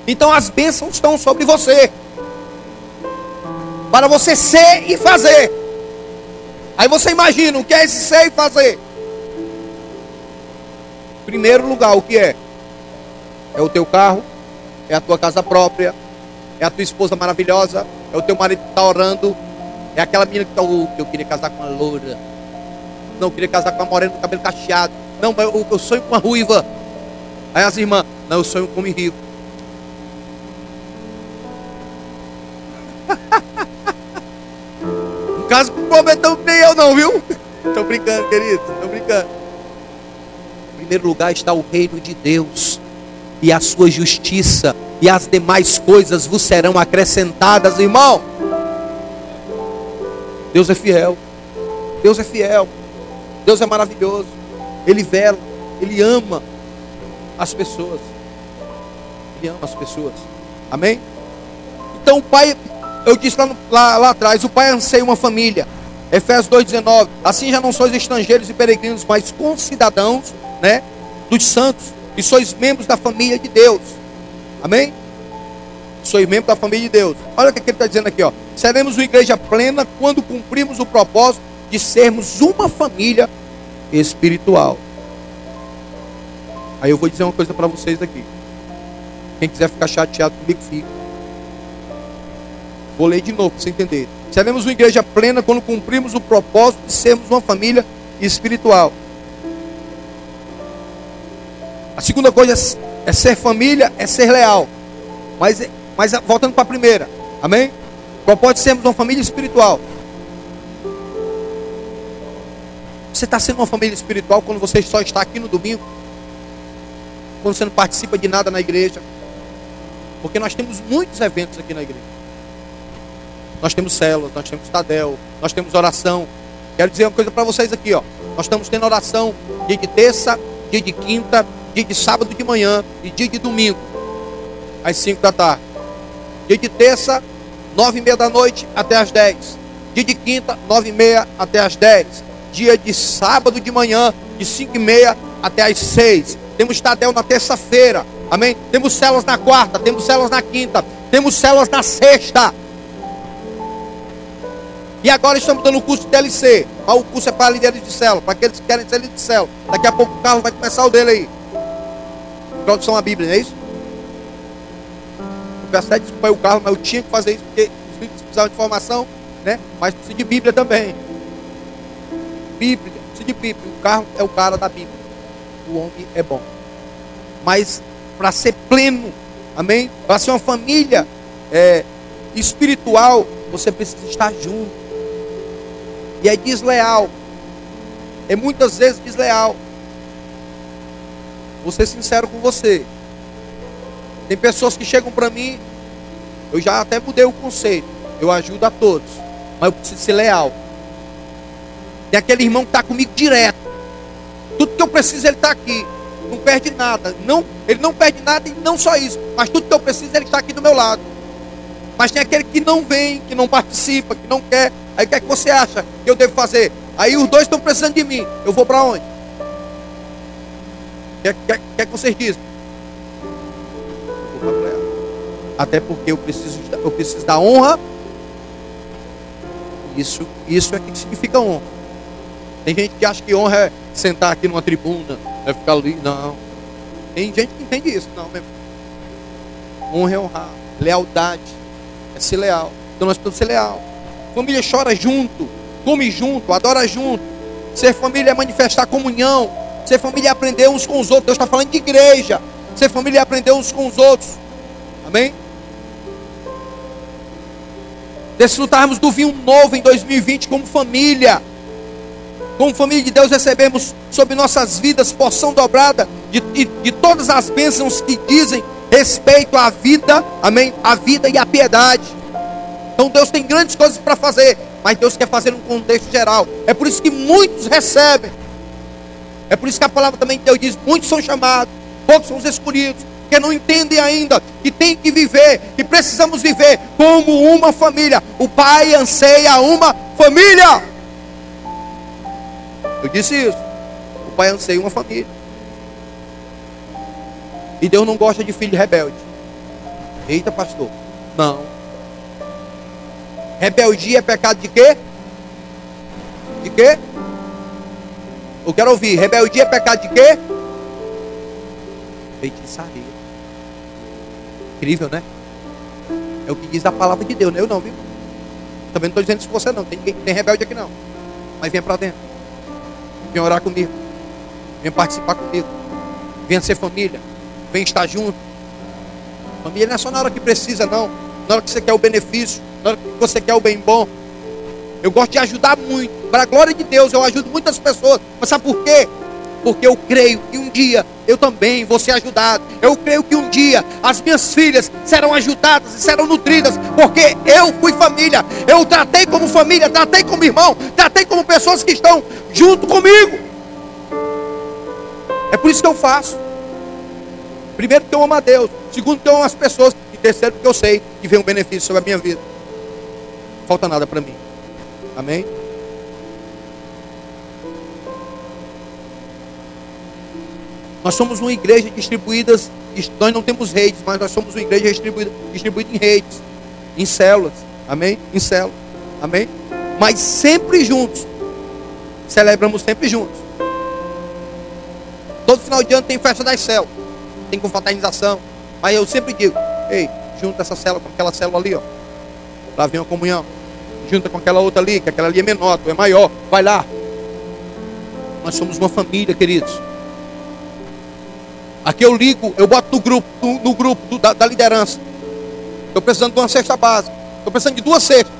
Então as bênçãos estão sobre você, para você ser e fazer. Aí você imagina o que é esse ser e fazer. Em primeiro lugar, o que é? É o teu carro, é a tua casa própria, é a tua esposa maravilhosa, é o teu marido que está orando, é aquela menina que está, eu queria casar com a loura, não, eu queria casar com a morena do cabelo cacheado, não, eu sonho com a ruiva. Aí as irmãs, não, eu sonho com um rico. No caso com o prometão, nem eu não, viu? Estou brincando, querido, estou brincando. Em primeiro lugar está o reino de Deus e a sua justiça, e as demais coisas vos serão acrescentadas, irmão. Deus é fiel. Deus é fiel. Deus é maravilhoso. Ele vela, Ele ama as pessoas. Ele ama as pessoas. Amém? Então o Pai, eu disse lá atrás, o Pai anseia uma família. Efésios 2,19. Assim já não sois estrangeiros e peregrinos, mas concidadãos, né, dos santos, e sois membros da família de Deus. Amém? Sois membros da família de Deus. Olha o que ele está dizendo aqui, ó. Seremos uma igreja plena quando cumprimos o propósito de sermos uma família espiritual. Aí eu vou dizer uma coisa para vocês aqui. Quem quiser ficar chateado comigo, fica. Vou ler de novo para você entender. Seremos uma igreja plena quando cumprimos o propósito de sermos uma família espiritual. A segunda coisa é ser família, é ser leal. Mas voltando para a primeira, amém? O propósito de sermos uma família espiritual. Você está sendo uma família espiritual quando você só está aqui no domingo? Quando você não participa de nada na igreja? Porque nós temos muitos eventos aqui na igreja. Nós temos células, nós temos Tadel, nós temos oração. Quero dizer uma coisa para vocês aqui, ó. Nós estamos tendo oração dia de terça, dia de quinta, dia de sábado de manhã e dia de domingo, às 5 da tarde. Dia de terça, 9h30 da noite até as 10. Dia de quinta, 9h30 até as 10. Dia de sábado de manhã, de 5h30 até as 6. Temos Tadel na terça-feira, amém? Temos células na quarta, temos células na quinta, temos células na sexta. E agora estamos dando o curso de DLC. O curso é para líderes de célula, para aqueles que querem ser líderes de célula. Daqui a pouco o Carlos vai começar o dele aí. Introdução à Bíblia, não é isso? Eu peço até desculpa aí o Carlos, mas eu tinha que fazer isso porque os filhos precisavam de formação, né? Mas precisa de Bíblia também. Bíblia, precisa de Bíblia. O Carlos é o cara da Bíblia. O homem é bom. Mas para ser pleno, amém? Para ser uma família espiritual, você precisa estar junto. E é desleal. É muitas vezes desleal. Vou ser sincero com você. Tem pessoas que chegam para mim, eu já até mudei o conceito. Eu ajudo a todos, mas eu preciso ser leal. Tem aquele irmão que está comigo direto. Tudo que eu preciso, ele está aqui. Não perde nada. Não, ele não perde nada e não só isso. Mas tudo que eu preciso, ele está aqui do meu lado. Mas tem aquele que não vem, que não participa, que não quer. Aí o que é que você acha que eu devo fazer? Aí os dois estão precisando de mim. Eu vou para onde? O que é que vocês dizem? Eu vou para ela. Até porque eu preciso da honra. Isso é que significa honra. Tem gente que acha que honra é sentar aqui numa tribuna, é ficar ali. Não. Tem gente que entende isso. Não, meu irmão. Honra é honrar. Lealdade é ser leal. Então nós precisamos ser leal. Família chora junto, come junto, adora junto. Ser família é manifestar comunhão. Ser família é aprender uns com os outros. Deus está falando de igreja. Ser família é aprender uns com os outros. Amém? Desfrutarmos do vinho novo em 2020 como família. Como família de Deus, recebemos sobre nossas vidas porção dobrada de todas as bênçãos que dizem respeito à vida, amém? A vida e a piedade. Então Deus tem grandes coisas para fazer, mas Deus quer fazer num contexto geral. É por isso que muitos recebem. É por isso que a palavra também de Deus diz: muitos são chamados, poucos são os escolhidos, que não entendem ainda que tem que viver, que precisamos viver como uma família. O Pai anseia uma família. Eu disse isso. O Pai anseia uma família. E Deus não gosta de filho rebelde. Eita, pastor. Não. Rebeldia é pecado de quê? De quê? Eu quero ouvir. Rebeldia é pecado de quê? Feitiçaria. Incrível, né? É o que diz a palavra de Deus, né? Eu não, viu? Também não estou dizendo isso com você não. Tem rebelde aqui não. Mas venha para dentro. Venha orar comigo. Venha participar comigo. Venha ser família. Venha estar junto. Família não é só na hora que precisa, não. Na hora que você quer o benefício. Na hora que você quer o bem bom. Eu gosto de ajudar muito. Para a glória de Deus, eu ajudo muitas pessoas. Mas sabe por quê? Porque eu creio que um dia eu também vou ser ajudado. Eu creio que um dia as minhas filhas serão ajudadas e serão nutridas. Porque eu fui família. Eu tratei como família, tratei como irmão, tratei como pessoas que estão junto comigo. É por isso que eu faço. Primeiro, porque eu amo a Deus. Segundo, porque eu amo as pessoas. E terceiro, porque eu sei que vem um benefício sobre a minha vida. Não falta nada para mim. Amém? Nós somos uma igreja distribuída. Nós não temos redes, mas nós somos uma igreja distribuída em redes, em células. Amém? Em células. Amém? Mas sempre juntos. Celebramos sempre juntos. Todo final de ano tem festa das células. Tem confraternização. Mas eu sempre digo: ei, junta essa célula com aquela célula ali, ó. Lá vem a comunhão. Junta com aquela outra ali, que aquela ali é menor, tu é maior. Vai lá. Nós somos uma família, queridos. Aqui eu ligo, eu boto no grupo da liderança. Estou precisando de uma cesta básica. Estou precisando de 2 cestas.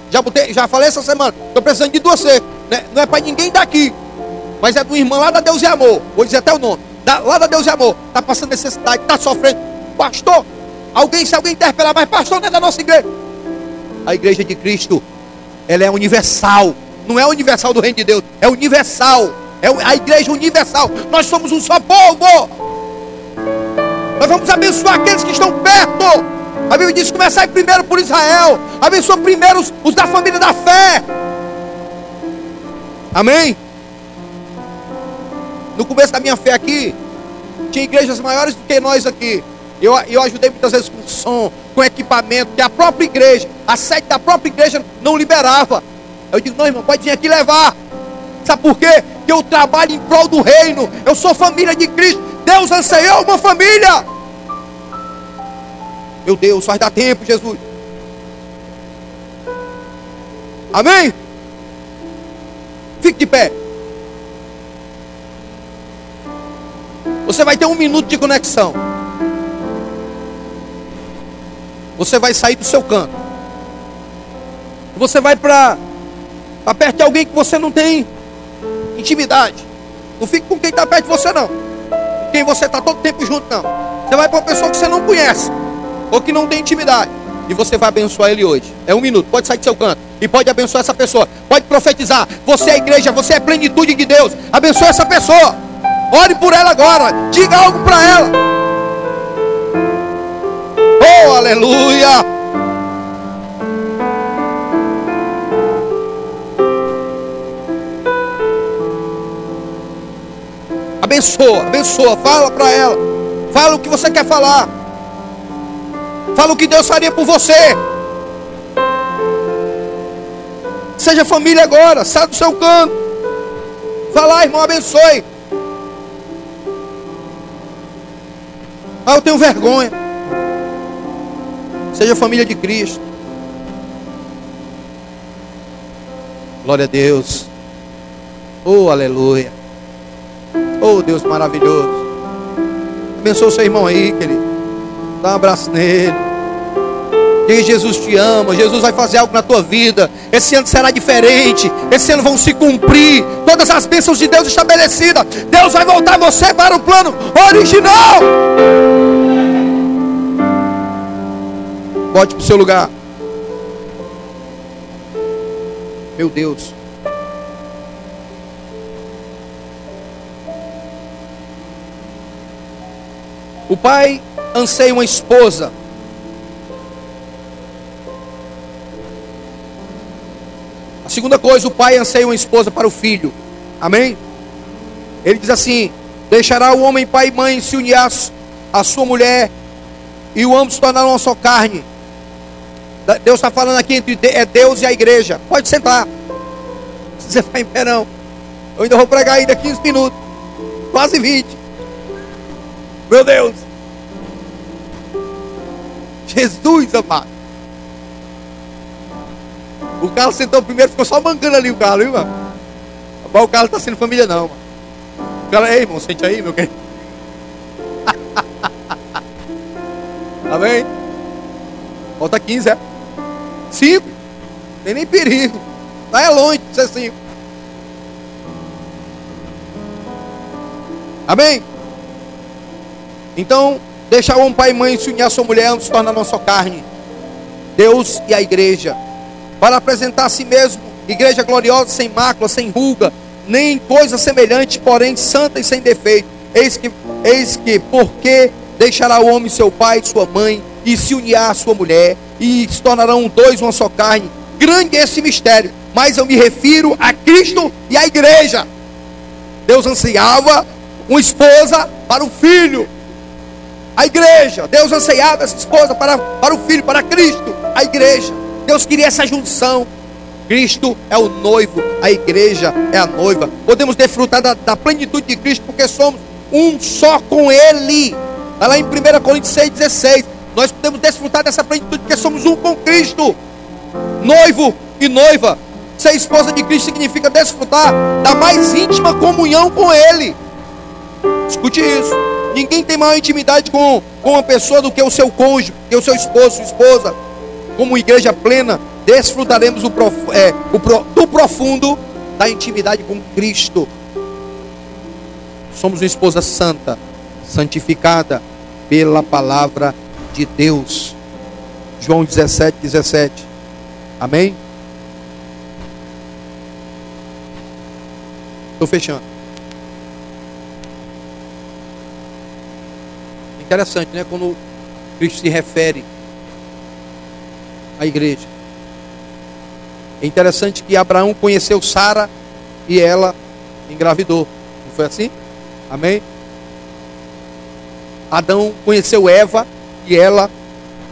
Já falei essa semana. Estou precisando de 2 cestas. Não é para ninguém daqui. Mas é do irmão lá da Deus e Amor. Vou dizer até o nome. Lá da Deus e Amor. Está passando necessidade, está sofrendo. Pastor, se alguém interpelar, mas pastor não é da nossa igreja. A igreja de Cristo, ela é universal. Não é universal do reino de Deus. É universal. É a igreja universal. Nós somos um só povo. Nós vamos abençoar aqueles que estão perto. A Bíblia diz: começai primeiro por Israel. Abençoa primeiro os da família da fé. Amém? No começo da minha fé aqui, tinha igrejas maiores do que nós aqui. Eu ajudei muitas vezes com som, com equipamento, que a própria igreja, a sede da própria igreja não liberava. Eu digo: não, irmão, pode vir aqui levar. Sabe por quê? Porque eu trabalho em prol do reino. Eu sou família de Cristo. Deus anseou uma família. Meu Deus, faz dar tempo, Jesus. Amém? Fique de pé. Você vai ter 1 minuto de conexão. Você vai sair do seu canto. Você vai para perto de alguém que você não tem intimidade. Não fique com quem está perto de você, não. Com quem você está todo tempo junto, não. Você vai para uma pessoa que você não conhece, ou que não tem intimidade, e você vai abençoar ele hoje. É 1 minuto, pode sair do seu canto e pode abençoar essa pessoa. Pode profetizar: você é igreja, você é plenitude de Deus. Abençoe essa pessoa. Ore por ela agora. Diga algo para ela. Oh, aleluia. Abençoa, abençoa. Fala para ela. Fala o que você quer falar. Fala o que Deus faria por você. Seja família agora. Sai do seu canto. Fala, irmão, abençoe. Ah, eu tenho vergonha. Seja família de Cristo. Glória a Deus. Oh, aleluia. Oh, Deus maravilhoso. Abençoa o seu irmão aí, querido. Dá um abraço nele. Diga: Jesus te ama. Jesus vai fazer algo na tua vida. Esse ano será diferente. Esse ano vão se cumprir todas as bênçãos de Deus estabelecidas. Deus vai voltar você para o plano original. Volte para o seu lugar. Meu Deus. O pai anseia uma esposa. A segunda coisa, o pai anseia uma esposa para o filho. Amém? Ele diz assim: deixará o homem pai e mãe, se unir à sua mulher, e o ambos se tornarão uma só carne. Deus está falando aqui entre Deus e a igreja. Pode sentar. Não precisa ficar em pé não. Eu ainda vou pregar ainda 15 minutos. Quase 20. Meu Deus. Jesus amado. O Carlos sentou primeiro, ficou só mancando ali o Carlos, viu, irmão? Mas o Carlos está sendo família não, mano. O Carlos, ei, irmão, sente aí, meu querido. Amém? Falta 15, é? 5. Tem nem perigo. Não é longe de ser 5. Amém? Então, deixa o pai e mãe se unir a sua mulher, se tornar uma só carne. Deus e a igreja, para apresentar a si mesmo, igreja gloriosa, sem mácula, sem ruga, nem coisa semelhante, porém santa e sem defeito. Eis que porque deixará o homem seu pai e sua mãe, e se unirá a sua mulher, e se tornarão dois uma só carne. Grande é esse mistério, mas eu me refiro a Cristo e a igreja. Deus ansiava uma esposa para o filho. A igreja, Deus ansiava essa esposa para o filho, para Cristo, a igreja. Deus queria essa junção. Cristo é o noivo, a igreja é a noiva. Podemos desfrutar da plenitude de Cristo, porque somos um só com Ele. Está lá em 1 Coríntios 6,16. Nós podemos desfrutar dessa plenitude, porque somos um com Cristo. Noivo e noiva. Ser esposa de Cristo significa desfrutar da mais íntima comunhão com Ele. Escute isso. Ninguém tem maior intimidade com uma pessoa do que o seu cônjuge, que o seu esposo, sua esposa. Como igreja plena, desfrutaremos do profundo da intimidade com Cristo. Somos uma esposa santa, santificada pela palavra de Deus. João 17:17. Amém? Estou fechando. Interessante, né? Quando Cristo se refere à igreja. É interessante que Abraão conheceu Sara e ela engravidou. Não foi assim? Amém? Adão conheceu Eva e ela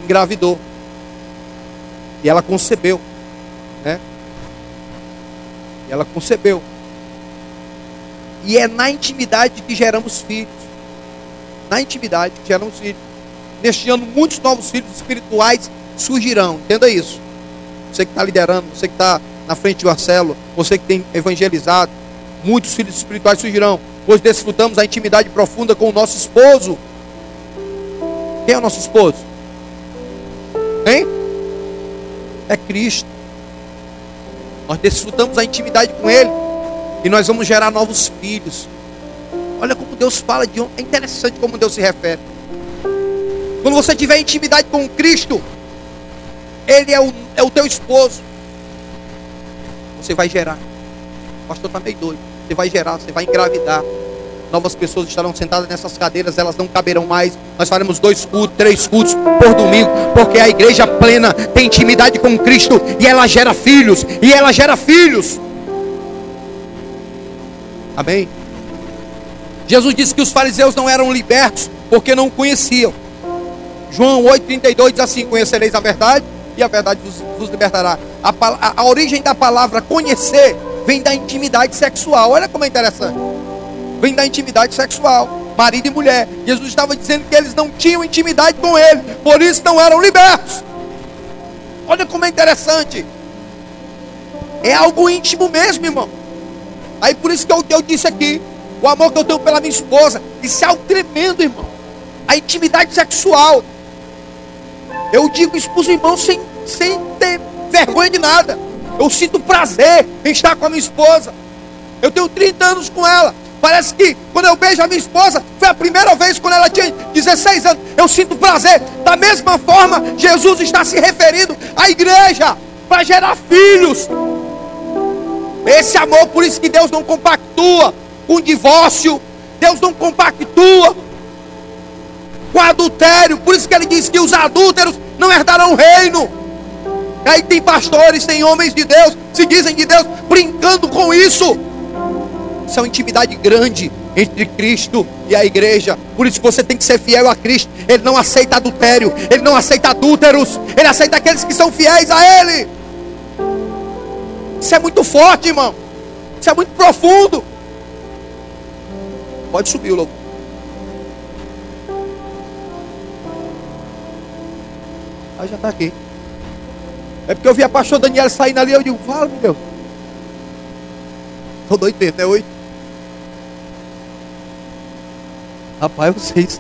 engravidou. E ela concebeu, né? E ela concebeu. E é na intimidade que geramos filhos. Na intimidade que geramos filhos. Neste ano, muitos novos filhos espirituais surgirão. Entenda isso. Você que está liderando, você que está na frente de uma célula, você que tem evangelizado, muitos filhos espirituais surgirão, pois desfrutamos a intimidade profunda com o nosso esposo. Quem é o nosso esposo? Hein? É Cristo. Nós desfrutamos a intimidade com Ele, e nós vamos gerar novos filhos. Olha como Deus fala de é interessante como Deus se refere. Quando você tiver intimidade com Cristo, Ele é o teu esposo. Você vai gerar. O pastor está meio doido. Você vai gerar, você vai engravidar. Novas pessoas estarão sentadas nessas cadeiras, elas não caberão mais. Nós faremos 2 cultos, 3 cultos por domingo, porque a igreja plena tem intimidade com Cristo, e ela gera filhos, e ela gera filhos. Amém? Jesus disse que os fariseus não eram libertos porque não conheciam. João 8,32 diz assim: conhecereis a verdade e a verdade vos libertará. A origem da palavra conhecer vem da intimidade sexual. Olha como é interessante. Vem da intimidade sexual, marido e mulher. Jesus estava dizendo que eles não tinham intimidade com ele, por isso não eram libertos. Olha como é interessante. É algo íntimo mesmo, irmão. Aí por isso que eu disse aqui, o amor que eu tenho pela minha esposa, isso é algo tremendo, irmão. A intimidade sexual. Eu digo isso para os irmãos sem ter vergonha de nada. Eu sinto prazer em estar com a minha esposa. Eu tenho 30 anos com ela. Parece que quando eu beijo a minha esposa, foi a primeira vez quando ela tinha 16 anos. Eu sinto prazer. Da mesma forma, Jesus está se referindo à igreja para gerar filhos. Esse amor, por isso que Deus não compactua com divórcio. Deus não compactua com adultério. Por isso que ele diz que os adúlteros não herdarão o reino. E aí tem pastores, tem homens de Deus, se dizem de Deus, brincando com isso. Isso é uma intimidade grande entre Cristo e a igreja. Por isso que você tem que ser fiel a Cristo. Ele não aceita adultério, ele não aceita adúlteros, ele aceita aqueles que são fiéis a Ele. Isso é muito forte, irmão. Isso é muito profundo. Pode subir o louvor. Aí já está aqui. É porque eu vi a pastor Daniel saindo ali, eu digo, fala, meu Deus. Estou doido mesmo, né? Oi. Rapaz, vocês.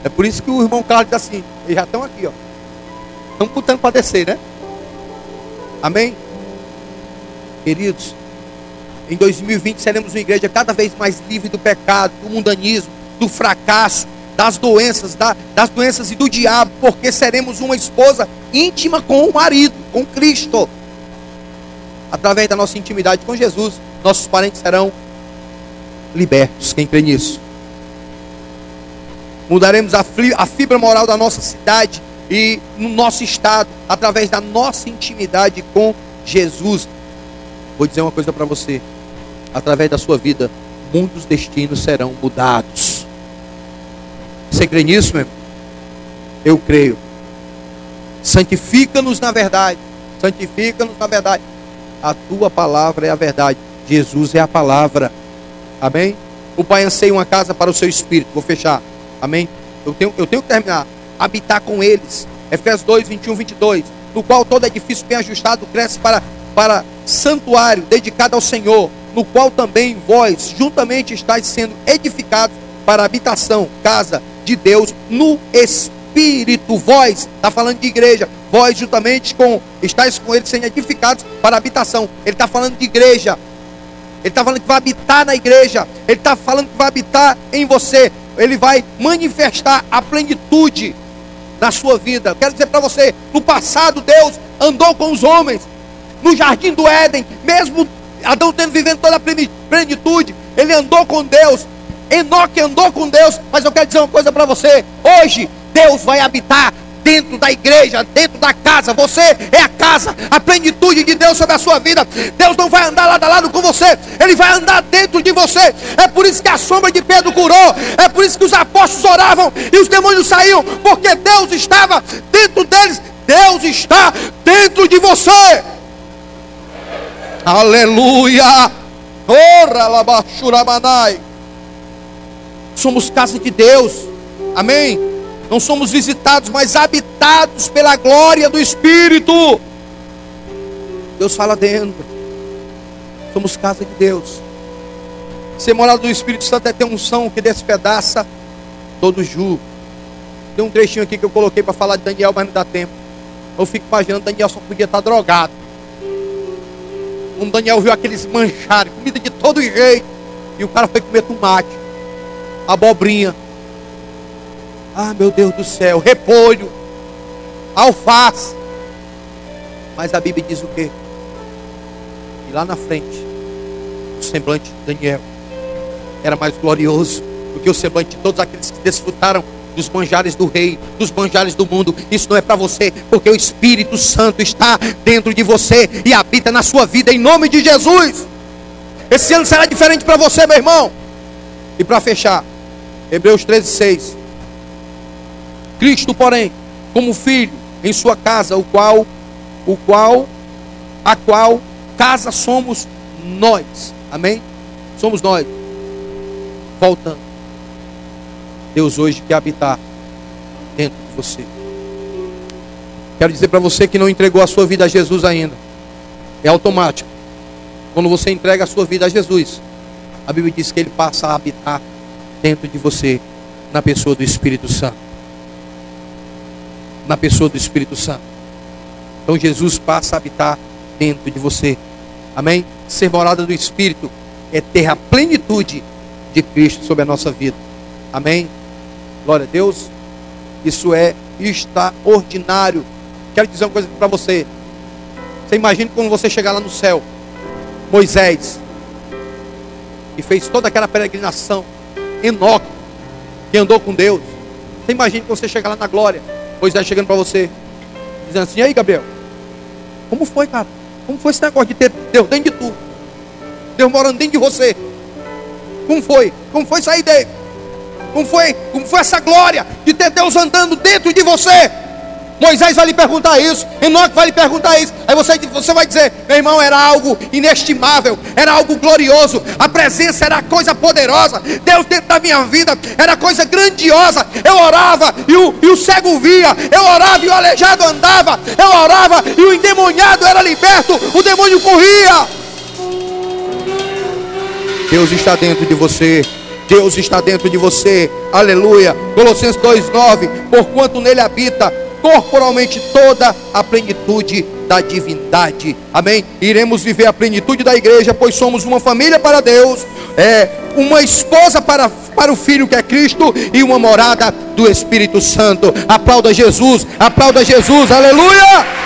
É por isso que o irmão Carlos diz assim, eles já estão aqui, ó. Estão putando para descer, né? Amém? Queridos, em 2020 seremos uma igreja cada vez mais livre do pecado, do mundanismo, do fracasso, das doenças e do diabo, porque seremos uma esposa íntima com o marido, com Cristo. Através da nossa intimidade com Jesus, nossos parentes serão libertos. Quem crê nisso? Mudaremos a fibra moral da nossa cidade e no nosso estado, através da nossa intimidade com Jesus. Vou dizer uma coisa para você: através da sua vida, muitos destinos serão mudados. Você crê nisso, meu irmão? Eu creio. Santifica-nos na verdade. Santifica-nos na verdade. A tua palavra é a verdade. Jesus é a palavra. Amém? O Pai anseia uma casa para o seu espírito. Vou fechar. Amém? Eu tenho que terminar. Habitar com eles. Efésios 2, 21, 22. No qual todo edifício bem ajustado cresce para santuário dedicado ao Senhor. No qual também vós juntamente estáis sendo edificados para a habitação, casa de Deus no Espírito. Vós, está falando de igreja. Vós juntamente estáis com eles sendo edificados para a habitação. Ele está falando de igreja. Ele está falando que vai habitar na igreja. Ele está falando que vai habitar em você. Ele vai manifestar a plenitude na sua vida. Eu quero dizer para você, no passado Deus andou com os homens no jardim do Éden, mesmo Adão vivendo toda a plenitude, ele andou com Deus. Enoque andou com Deus. Mas eu quero dizer uma coisa para você: hoje Deus vai habitar dentro da igreja, dentro da casa. Você é a casa, a plenitude de Deus sobre a sua vida. Deus não vai andar lado a lado com você, Ele vai andar dentro de você. É por isso que a sombra de Pedro curou. É por isso que os apóstolos oravam e os demônios saíam, porque Deus estava dentro deles. Deus está dentro de você. Aleluia. Ora labachuramanai. Somos casa de Deus. Amém? Não somos visitados, mas habitados pela glória do Espírito. Deus fala dentro. Somos casa de Deus. Ser morada do Espírito Santo é ter unção que despedaça todo jugo. Tem um trechinho aqui que eu coloquei para falar de Daniel, mas não dá tempo. Eu fico imaginando, Daniel só podia estar drogado. Quando Daniel viu aqueles manchares, comida de todo jeito, e o cara foi comer tomate, abobrinha, ah, meu Deus do céu, repolho, alface. Mas a Bíblia diz o quê? E lá na frente, o semblante de Daniel era mais glorioso do que o semblante de todos aqueles que desfrutaram dos manjares do rei, dos manjares do mundo. Isso não é para você, porque o Espírito Santo está dentro de você e habita na sua vida, em nome de Jesus. Esse ano será diferente para você, meu irmão. E para fechar, Hebreus 13:6. Cristo, porém, como filho em sua casa, a qual casa somos nós. Amém? Somos nós. Voltando. Deus hoje quer habitar dentro de você. Quero dizer para você que não entregou a sua vida a Jesus ainda. É automático. Quando você entrega a sua vida a Jesus, a Bíblia diz que Ele passa a habitar dentro de você, na pessoa do Espírito Santo. Na pessoa do Espírito Santo. Então Jesus passa a habitar dentro de você. Amém? Ser morada do Espírito é ter a plenitude de Cristo sobre a nossa vida. Amém? Glória a Deus. Isso é extraordinário. Quero dizer uma coisa para você. Você imagina quando você chegar lá no céu, Moisés, que fez toda aquela peregrinação, Enoque, que andou com Deus. Você imagina quando você chegar lá na glória, Moisés chegando para você, dizendo assim: e aí, Gabriel, como foi, cara? Como foi esse negócio de ter Deus dentro de tu? Deus morando dentro de você? Como foi? Como foi sair dele? Como foi essa glória de ter Deus andando dentro de você? Moisés vai lhe perguntar isso, Enoque vai lhe perguntar isso. Aí você vai dizer: meu irmão, era algo inestimável, era algo glorioso, a presença era coisa poderosa, Deus dentro da minha vida era coisa grandiosa. Eu orava e o cego via, eu orava e o aleijado andava, eu orava e o endemoniado era liberto, o demônio corria. Deus está dentro de você. Deus está dentro de você. Aleluia. Colossenses 2:9. Porquanto nele habita corporalmente toda a plenitude da divindade. Amém? Iremos viver a plenitude da igreja, pois somos uma família para Deus, uma esposa para o Filho que é Cristo, e uma morada do Espírito Santo. Aplauda Jesus, aleluia!